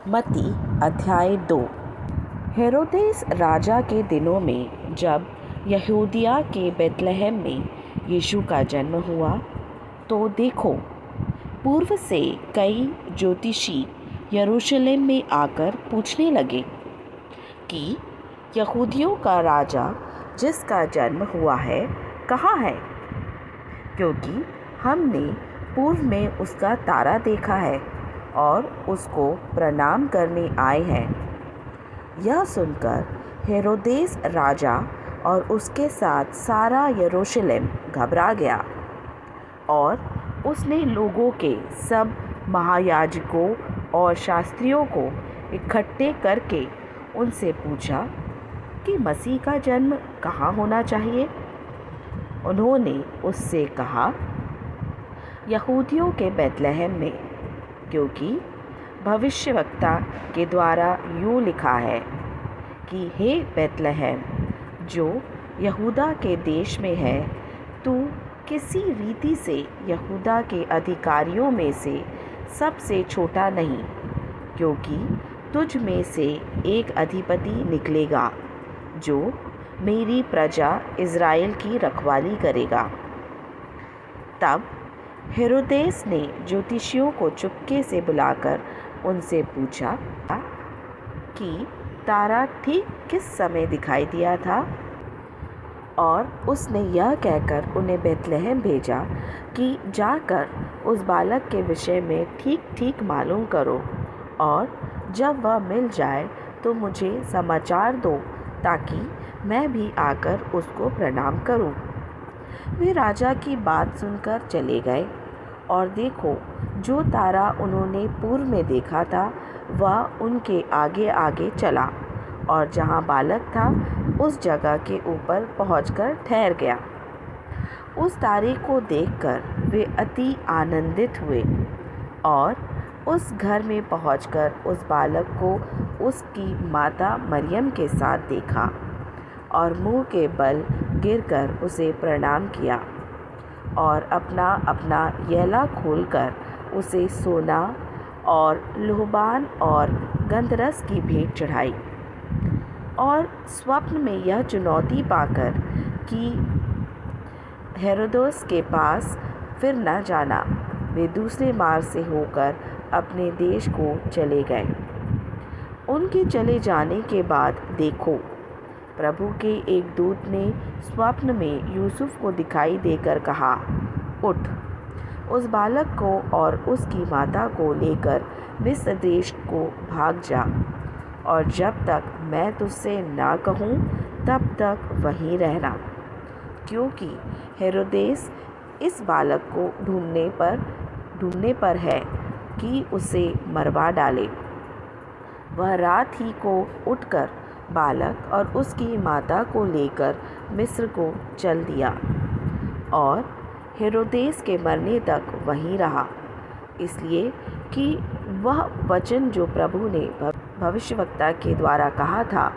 मत्ती अध्याय 2। हेरोदेस राजा के दिनों में जब यहूदिया के बेतलहम में यीशु का जन्म हुआ, तो देखो, पूर्व से कई ज्योतिषी यरूशलेम में आकर पूछने लगे कि यहूदियों का राजा जिसका जन्म हुआ है कहाँ है, क्योंकि हमने पूर्व में उसका तारा देखा है और उसको प्रणाम करने आए हैं। यह सुनकर हेरोदेस राजा और उसके साथ सारा यरूशलेम घबरा गया और उसने लोगों के सब महायाजकों और शास्त्रियों को इकट्ठे करके उनसे पूछा कि मसीह का जन्म कहाँ होना चाहिए। उन्होंने उससे कहा, यहूदियों के बेतलहम में, क्योंकि भविष्यवक्ता के द्वारा यूँ लिखा है कि हे बेतलहम, जो यहूदा के देश में है, तू किसी रीति से यहूदा के अधिकारियों में से सबसे छोटा नहीं, क्योंकि तुझ में से एक अधिपति निकलेगा जो मेरी प्रजा इज़राइल की रखवाली करेगा। तब हेरोदेस ने ज्योतिषियों को चुपके से बुलाकर उनसे पूछा कि तारा ठीक किस समय दिखाई दिया था, और उसने यह कहकर उन्हें बेतलहम भेजा कि जाकर उस बालक के विषय में ठीक ठीक मालूम करो, और जब वह मिल जाए तो मुझे समाचार दो, ताकि मैं भी आकर उसको प्रणाम करूं। वे राजा की बात सुनकर चले गए, और देखो, जो तारा उन्होंने पूर्व में देखा था वह उनके आगे आगे चला, और जहाँ बालक था उस जगह के ऊपर पहुंचकर ठहर गया। उस तारे को देखकर वे अति आनंदित हुए, और उस घर में पहुंचकर उस बालक को उसकी माता मरियम के साथ देखा, और मुंह के बल गिरकर उसे प्रणाम किया, और अपना अपना यैला खोलकर उसे सोना और लोबान और गंधरस की भेंट चढ़ाई। और स्वप्न में यह चुनौती पाकर कि हेरोदेस के पास फिर न जाना, वे दूसरे मार्ग से होकर अपने देश को चले गए। उनके चले जाने के बाद देखो, प्रभु के एक दूत ने स्वप्न में यूसुफ को दिखाई देकर कहा, उठ, उस बालक को और उसकी माता को लेकर मिस्र देश को भाग जा, और जब तक मैं तुझसे ना कहूँ तब तक वहीं रहना, क्योंकि हेरोदेस इस बालक को ढूंढने पर है कि उसे मरवा डाले। वह रात ही को उठकर बालक और उसकी माता को लेकर मिस्र को चल दिया, और हेरोदेस के मरने तक वहीं रहा, इसलिए कि वह वचन जो प्रभु ने भविष्यवक्ता के द्वारा कहा था,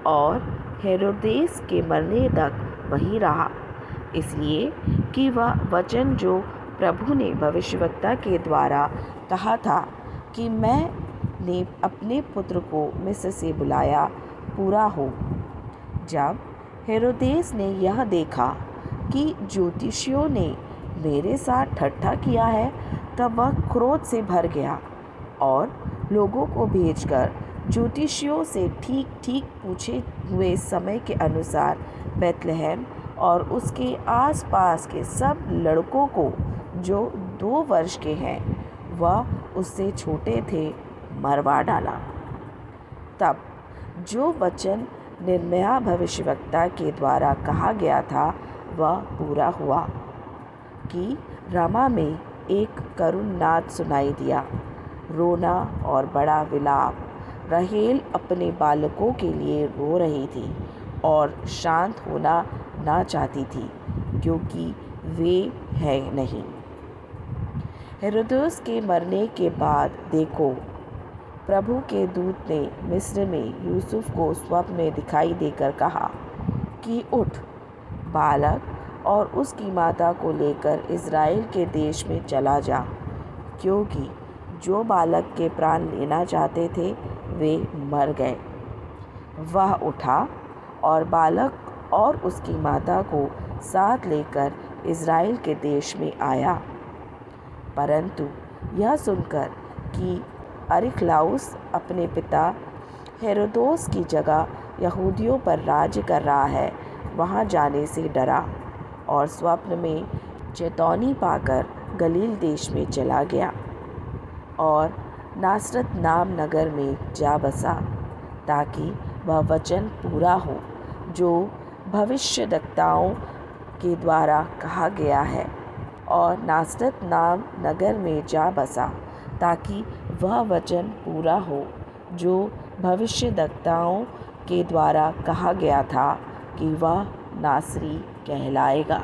और हेरोदेस के मरने तक वहीं रहा, इसलिए कि वह वचन जो प्रभु ने भविष्यवक्ता के द्वारा कहा था कि मैंने अपने पुत्र को मिस्र से बुलाया, पूरा हो। जब हेरोदेस ने यह देखा कि ज्योतिषियों ने मेरे साथ ठट्ठा किया है, तब वह क्रोध से भर गया, और लोगों को भेजकर ज्योतिषियों से ठीक ठीक पूछे हुए समय के अनुसार बेतलहम और उसके आसपास के सब लड़कों को जो 2 वर्ष के हैं वह उससे छोटे थे, मरवा डाला। तब जो वचन यिर्मयाह भविष्यवक्ता के द्वारा कहा गया था वह पूरा हुआ कि रामा में एक करुण नाद सुनाई दिया, रोना और बड़ा विलाप। राहेल अपने बालकों के लिए रो रही थी और शांत होना ना चाहती थी, क्योंकि वे है नहीं। हेरोदेस के मरने के बाद देखो, प्रभु के दूत ने मिस्र में यूसुफ को स्वप्न में दिखाई देकर कहा कि उठ, बालक और उसकी माता को लेकर इज़राइल के देश में चला जा, क्योंकि जो बालक के प्राण लेना चाहते थे वे मर गए। वह उठा और बालक और उसकी माता को साथ लेकर इज़राइल के देश में आया। परंतु यह सुनकर कि अरिखलाउस अपने पिता हेरोदोस की जगह यहूदियों पर राज्य कर रहा है, वहाँ जाने से डरा और स्वप्न में चेतावनी पाकर गलील देश में चला गया और नासरत नाम नगर में जा बसा, ताकि वह वचन पूरा हो जो भविष्यद्वक्ताओं के द्वारा कहा गया है। और नासरत नाम नगर में जा बसा ताकि वह वचन पूरा हो जो भविष्यद्वक्ताओं के द्वारा कहा गया था कि वह नासरी कहलाएगा।